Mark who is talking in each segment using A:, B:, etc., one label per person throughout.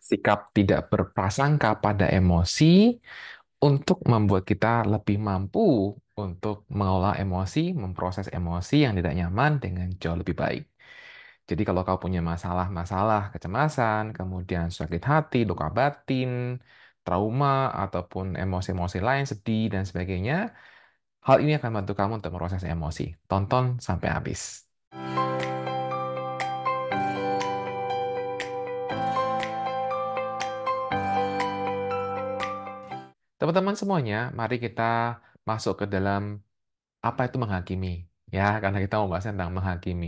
A: sikap tidak berprasangka pada emosi untuk membuat kita lebih mampu untuk mengolah emosi, memproses emosi yang tidak nyaman dengan jauh lebih baik. Jadi kalau kau punya masalah-masalah kecemasan, kemudian sakit hati, luka batin, trauma, ataupun emosi-emosi lain, sedih, dan sebagainya, hal ini akan membantu kamu untuk memproses emosi. Tonton sampai habis. Teman-teman semuanya, mari kita masuk ke dalam apa itu menghakimi. Ya, karena kita mau bahas tentang menghakimi.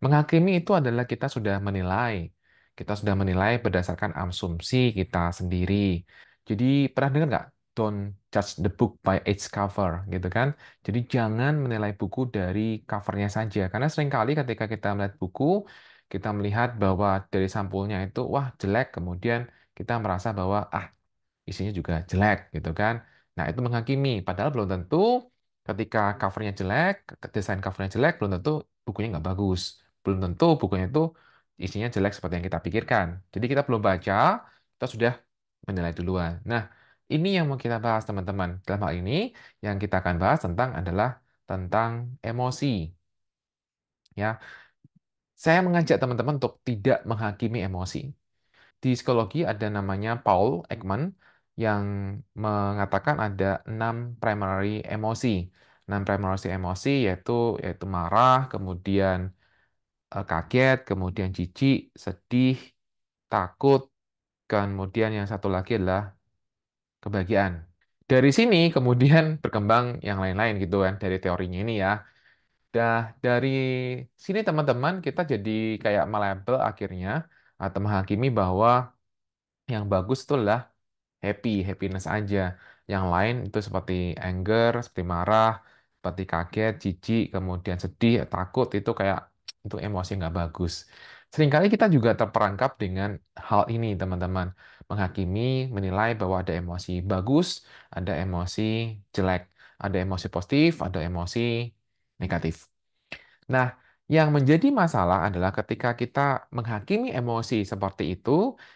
A: Menghakimi itu adalah kita sudah menilai. Kita sudah menilai berdasarkan asumsi kita sendiri. Jadi, pernah dengar nggak? Don't judge the book by its cover, gitu kan? Jadi, jangan menilai buku dari covernya saja. Karena seringkali ketika kita melihat buku, kita melihat bahwa dari sampulnya itu, wah jelek, kemudian kita merasa bahwa, isinya juga jelek gitu kan. Nah, itu menghakimi. Padahal belum tentu ketika covernya jelek, desain covernya jelek, belum tentu bukunya nggak bagus. Belum tentu bukunya itu isinya jelek seperti yang kita pikirkan. Jadi kita belum baca, kita sudah menilai duluan. Nah, ini yang mau kita bahas teman-teman. Dalam hal ini, yang kita akan bahas tentang adalah tentang emosi. Ya, saya mengajak teman-teman untuk tidak menghakimi emosi. Di psikologi ada namanya Paul Ekman yang mengatakan ada 6 primary emosi. 6 primary emosi yaitu marah, kemudian kaget, kemudian jijik, sedih, takut, kemudian yang satu lagi adalah kebahagiaan. Dari sini kemudian berkembang yang lain-lain gitu kan dari teorinya ini ya. Dari sini teman-teman kita jadi kayak melabel akhirnya atau menghakimi bahwa yang bagus itu adalah happiness aja. Yang lain itu seperti anger, seperti marah, seperti kaget, jijik, kemudian sedih, takut itu kayak itu emosi nggak bagus. Seringkali kita juga terperangkap dengan hal ini, teman-teman. Menghakimi, menilai bahwa ada emosi bagus, ada emosi jelek, ada emosi positif, ada emosi negatif. Nah, yang menjadi masalah adalah ketika kita menghakimi emosi seperti itu,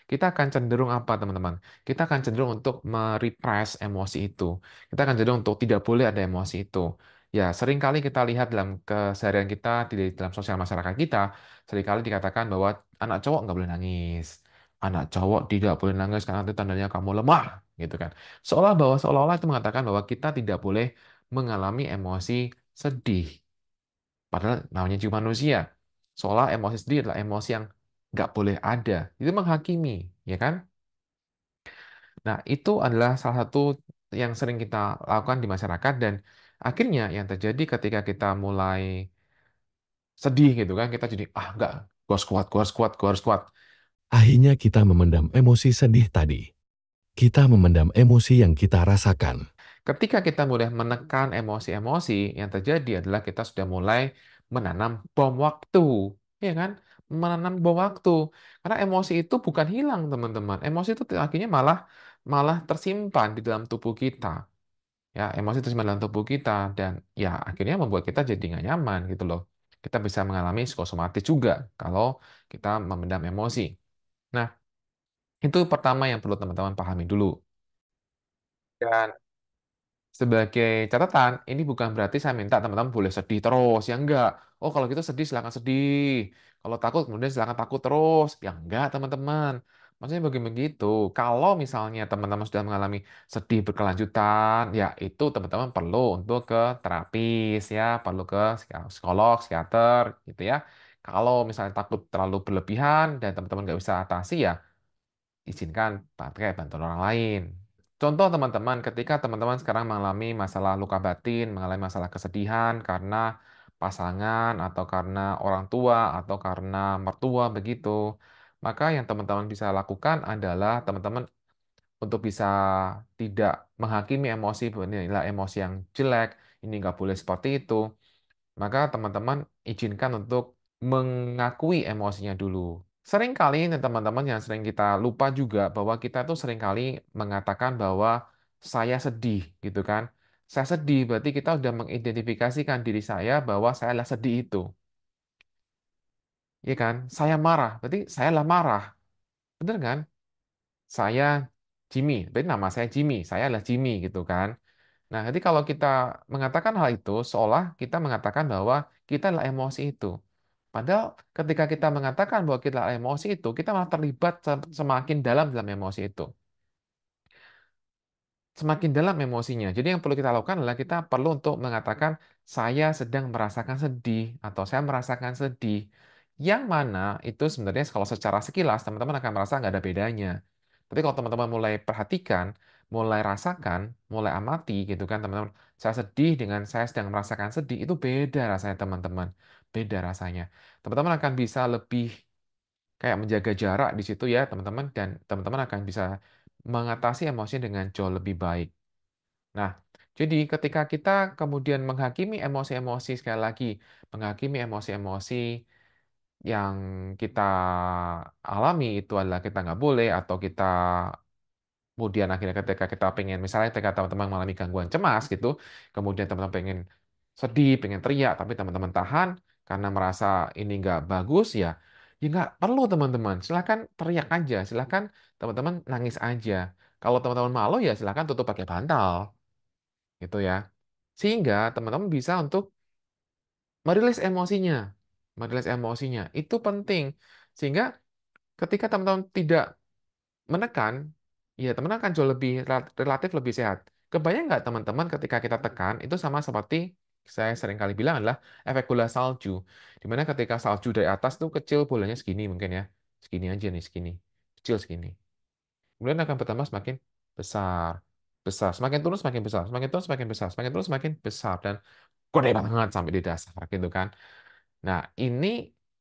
A: kita akan cenderung apa, teman-teman? Kita akan cenderung untuk merepress emosi itu. Kita akan cenderung untuk tidak boleh ada emosi itu. Ya, seringkali kita lihat dalam keseharian kita, di dalam sosial masyarakat kita, seringkali dikatakan bahwa anak cowok nggak boleh nangis. Anak cowok tidak boleh nangis karena itu tandanya kamu lemah, gitu kan. Seolah-olah itu mengatakan bahwa kita tidak boleh mengalami emosi sedih. Padahal namanya juga manusia. Seolah emosi sendiri adalah emosi yang nggak boleh ada. Itu menghakimi, ya kan? Nah, itu adalah salah satu yang sering kita lakukan di masyarakat dan akhirnya yang terjadi ketika kita mulai sedih gitu kan, kita jadi, enggak, gue harus kuat, gue harus kuat, gue harus kuat.
B: Akhirnya kita memendam emosi sedih tadi. Kita memendam emosi yang kita rasakan.
A: Ketika kita mulai menekan emosi-emosi, yang terjadi adalah kita sudah mulai menanam bom waktu, ya kan? Menanam bom waktu. Karena emosi itu bukan hilang, teman-teman. Emosi itu akhirnya malah malah tersimpan di dalam tubuh kita. Ya, emosi tersimpan dalam tubuh kita dan ya akhirnya membuat kita jadi nggak nyaman gitu loh. Kita bisa mengalami psikosomatis juga kalau kita memendam emosi. Nah, itu pertama yang perlu teman-teman pahami dulu. Dan sebagai catatan, ini bukan berarti saya minta teman-teman boleh sedih terus, ya enggak. Oh, kalau gitu sedih, silakan sedih. Kalau takut, kemudian silakan takut terus. Ya enggak, teman-teman. Maksudnya begitu. Kalau misalnya teman-teman sudah mengalami sedih berkelanjutan, ya itu teman-teman perlu untuk ke terapis, ya, perlu ke psikolog, psikiater, gitu ya. Kalau misalnya takut terlalu berlebihan dan teman-teman nggak bisa atasi, ya izinkan pakai bantuan orang lain. Contoh teman-teman, ketika teman-teman sekarang mengalami masalah luka batin, mengalami masalah kesedihan karena pasangan atau karena orang tua atau karena mertua begitu, maka yang teman-teman bisa lakukan adalah teman-teman untuk bisa tidak menghakimi emosi, inilah emosi yang jelek, ini nggak boleh seperti itu, maka teman-teman izinkan untuk mengakui emosinya dulu. Seringkali ini teman-teman yang sering kita lupa juga bahwa kita tuh seringkali mengatakan bahwa saya sedih gitu kan. Saya sedih berarti kita sudah mengidentifikasikan diri saya bahwa saya adalah sedih itu. Iya kan? Saya marah berarti saya lah marah. Bener kan? saya Jimmy, berarti nama saya Jimmy, saya adalah Jimmy gitu kan. Nah, jadi kalau kita mengatakan hal itu, seolah kita mengatakan bahwa kita adalah emosi itu. Padahal ketika kita mengatakan bahwa kita adalah emosi itu, kita malah terlibat semakin dalam dalam emosi itu. Semakin dalam emosinya. Jadi yang perlu kita lakukan adalah kita perlu untuk mengatakan saya sedang merasakan sedih atau saya merasakan sedih. Yang mana itu sebenarnya kalau secara sekilas teman-teman akan merasa nggak ada bedanya. Tapi kalau teman-teman mulai perhatikan, mulai rasakan, mulai amati gitu kan teman-teman. Saya sedih dengan saya sedang merasakan sedih itu beda rasanya teman-teman. Beda rasanya. Teman-teman akan bisa lebih kayak menjaga jarak di situ ya teman-teman dan teman-teman akan bisa mengatasi emosi dengan jauh lebih baik. Nah, jadi ketika kita kemudian menghakimi emosi-emosi sekali lagi, menghakimi emosi-emosi yang kita alami itu adalah kita nggak boleh atau kita kemudian akhirnya ketika kita pengen misalnya ketika teman-teman mengalami gangguan cemas gitu, kemudian teman-teman pengen sedih, pengen teriak, tapi teman-teman tahan karena merasa ini nggak bagus ya, ya nggak perlu teman-teman, silahkan teriak aja, silahkan teman-teman nangis aja. Kalau teman-teman malu ya silahkan tutup pakai bantal gitu ya. Sehingga teman-teman bisa untuk merilis emosinya. Merilis emosinya. Itu penting. Sehingga ketika teman-teman tidak menekan, ya teman-teman akan jauh lebih relatif lebih sehat. Kebayang nggak teman-teman ketika kita tekan, itu sama seperti saya sering kali bilang adalah efek bola salju. Dimana ketika salju dari atas tuh kecil bolanya segini mungkin ya. Segini aja nih, segini. Kecil segini. Kemudian akan bertambah semakin besar. Besar. Semakin turun semakin besar. Semakin turun semakin besar. Semakin turun semakin besar. Dan gede banget sampai di dasar gitu kan. Nah, ini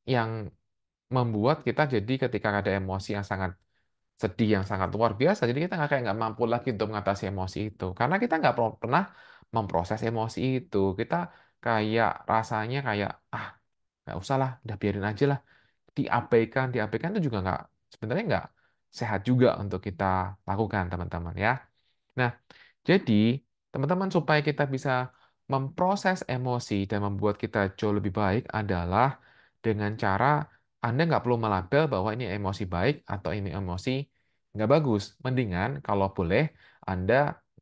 A: yang membuat kita jadi ketika ada emosi yang sangat sedih, yang sangat luar biasa, jadi kita nggak kayak nggak mampu lagi untuk mengatasi emosi itu. Karena kita nggak pernah memproses emosi itu. Kita kayak rasanya kayak, ah, nggak usah lah, udah biarin aja lah. Diabaikan, diabaikan itu juga nggak, sebenarnya nggak sehat juga untuk kita lakukan, teman-teman ya. Nah, jadi, teman-teman, supaya kita bisa memproses emosi dan membuat kita jauh lebih baik adalah dengan cara Anda nggak perlu melabel bahwa ini emosi baik atau ini emosi nggak bagus. Mendingan, kalau boleh, Anda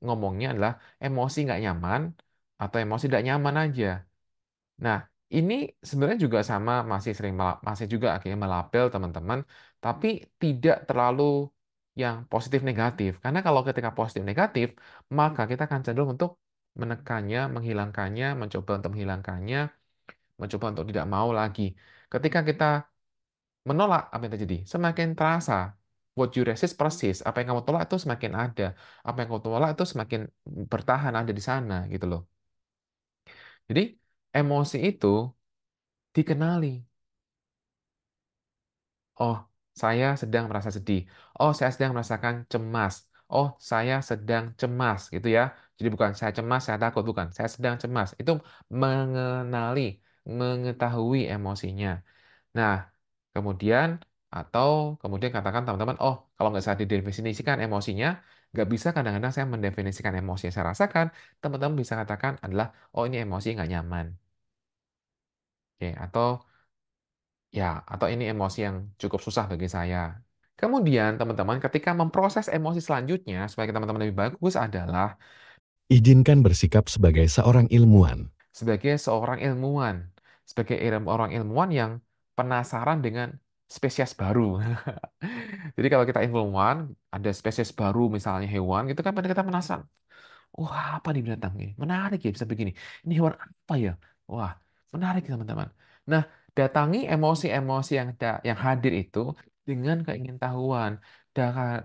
A: ngomongnya adalah emosi nggak nyaman atau emosi tidak nyaman aja. Nah, ini sebenarnya juga sama masih juga akhirnya melabel teman-teman, tapi tidak terlalu yang positif negatif. Karena kalau ketika positif negatif, maka kita akan cenderung untuk menekannya, menghilangkannya, mencoba untuk menghilangkannya, mencoba untuk tidak mau lagi. Ketika kita menolak, apa yang terjadi? Semakin terasa. What you resist persis. Apa yang kamu tolak itu semakin ada. Apa yang kamu tolak itu semakin bertahan ada di sana, gitu loh. Jadi, emosi itu dikenali. Oh, saya sedang merasa sedih. Oh, saya sedang merasakan cemas. Oh, saya sedang cemas, gitu ya. Jadi bukan saya cemas, saya takut, bukan. Saya sedang cemas. Itu mengenali, mengetahui emosinya. Nah, kemudian atau kemudian katakan teman-teman, oh, kalau nggak saya didefinisikan emosinya, nggak bisa kadang-kadang saya mendefinisikan emosi yang saya rasakan. Teman-teman bisa katakan adalah, oh ini emosi nggak nyaman. Oke, atau ini emosi yang cukup susah bagi saya. Kemudian, teman-teman, ketika memproses emosi selanjutnya, supaya teman-teman lebih bagus adalah
B: Izinkan bersikap sebagai seorang ilmuwan.
A: sebagai seorang ilmuwan. Sebagai orang ilmuwan yang penasaran dengan spesies baru. Jadi kalau kita ilmuwan, ada spesies baru misalnya hewan, gitu kan pada kita penasaran. Wah, apa nih binatang ini? Menarik ya bisa begini. Ini hewan apa ya? Wah, menarik teman-teman. Nah, datangi emosi-emosi yang hadir itu dengan keingintahuan.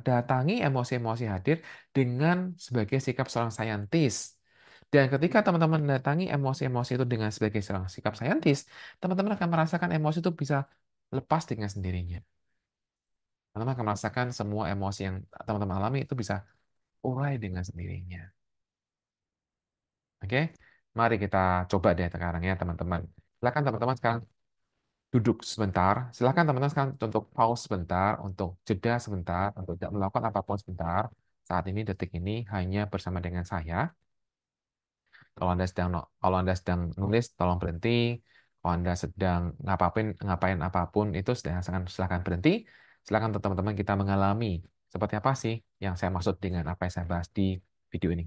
A: Datangi emosi-emosi hadir dengan sebagai sikap seorang saintis. Dan ketika teman-teman mendatangi emosi-emosi itu dengan sebagai seorang sikap saintis, teman-teman akan merasakan emosi itu bisa lepas dengan sendirinya. Teman-teman akan merasakan semua emosi yang teman-teman alami itu bisa urai dengan sendirinya. Oke, mari kita coba deh sekarang ya teman-teman. Silakan teman-teman sekarang duduk sebentar. Silakan teman-teman sekarang untuk pause sebentar, untuk jeda sebentar, untuk tidak melakukan apapun sebentar. Saat ini, detik ini hanya bersama dengan saya. Kalau Anda sedang nulis, tolong berhenti. Kalau Anda sedang ngapain apapun itu silakan berhenti. Silakan untuk teman-teman kita mengalami Seperti apa sih yang saya maksud dengan apa yang saya bahas di video ini?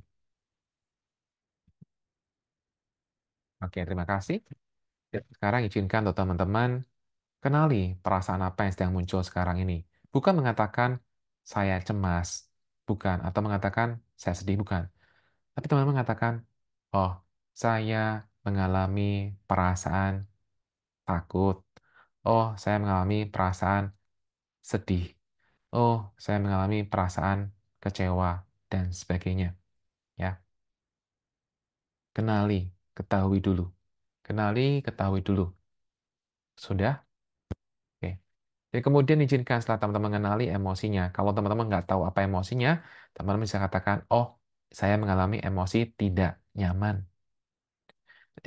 A: Oke, terima kasih. Sekarang izinkan untuk teman-teman kenali perasaan apa yang sedang muncul sekarang ini. Bukan mengatakan saya cemas, bukan, atau mengatakan saya sedih, bukan. Tapi teman-teman mengatakan, oh, saya mengalami perasaan takut. Oh, saya mengalami perasaan sedih. Oh, saya mengalami perasaan kecewa dan sebagainya. Ya, kenali, ketahui dulu. Kenali, ketahui dulu. Sudah? Oke. Jadi kemudian izinkan setelah teman-teman mengenali emosinya. Kalau teman-teman nggak tahu apa emosinya, teman-teman bisa katakan, oh, saya mengalami emosi tidak nyaman.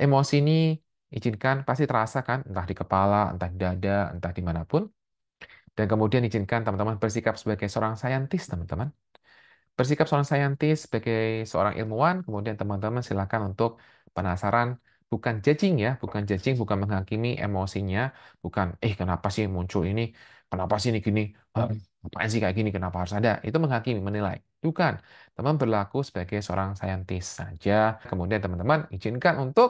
A: Emosi ini izinkan pasti terasa kan, entah di kepala, entah di dada, entah dimanapun. Dan kemudian izinkan teman-teman bersikap sebagai seorang saintis, teman-teman. Bersikap seorang saintis sebagai seorang ilmuwan, kemudian teman-teman silakan untuk penasaran, bukan judging ya, bukan judging, bukan menghakimi emosinya, bukan, kenapa sih muncul ini, kenapa sih ini gini, ngapain sih kayak gini, kenapa harus ada, itu menghakimi, menilai. Bukan, teman berlaku sebagai seorang saintis saja, kemudian teman-teman izinkan untuk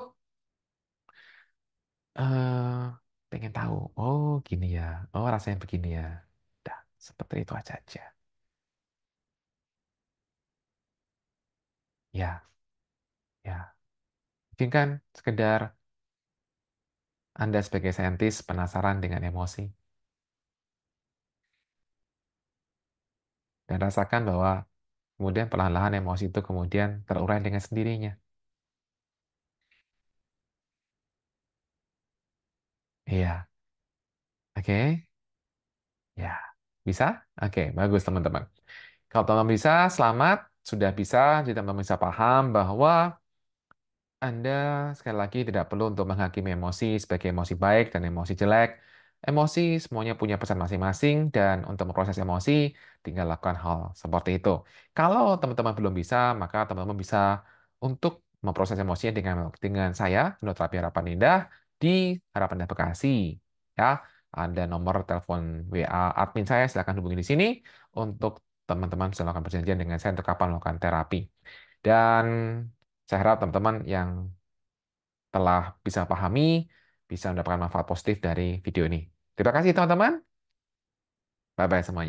A: eh pengen tahu, oh gini ya, oh rasanya begini ya, dah, seperti itu aja. Ya, ya. Izinkan sekedar Anda sebagai saintis penasaran dengan emosi dan rasakan bahwa kemudian perlahan-lahan emosi itu kemudian terurai dengan sendirinya. Iya, oke, ya, bisa? Oke, bagus teman-teman. Kalau teman-teman bisa, selamat, sudah bisa, jadi teman-teman bisa paham bahwa Anda sekali lagi tidak perlu untuk menghakimi emosi sebagai emosi baik dan emosi jelek. Emosi semuanya punya pesan masing-masing dan untuk memproses emosi tinggal lakukan hal seperti itu. Kalau teman-teman belum bisa, maka teman-teman bisa untuk memproses emosinya dengan saya, Terapi Harapan Indah di Harapan Indah Bekasi. Ya, ada nomor telepon WA admin saya, silakan hubungi di sini untuk teman-teman bisa melakukan perjanjian dengan saya untuk kapan melakukan terapi. Dan saya harap teman-teman yang telah bisa pahami, bisa mendapatkan manfaat positif dari video ini. Terima kasih teman-teman. Bye-bye semuanya.